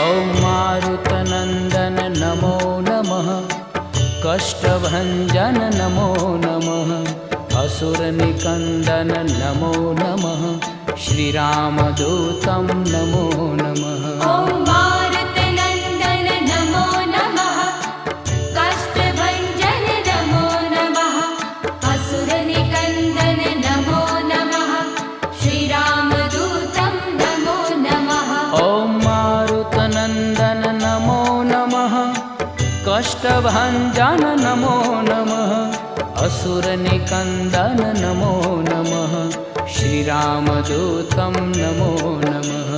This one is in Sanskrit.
ॐ मारुतनन्दन नमो नमः, कष्टभञ्जन नमो नमः, असुरनिकन्दन नमो नमः, श्रीरामदूतं नमो नमः। ॐ मारुतनन्दन नमो नमः, कष्टभञ्जन नमो नमः, असुरनिकन्दन नमो नमः, श्रीरामदूतं नमो नमः। ॐ मारुतनन्दन नमो नमः, कष्टभञ्जन नमो नमः, असुरनिकन्दन नमो नमः, श्रीरामदूतं नमो नमः।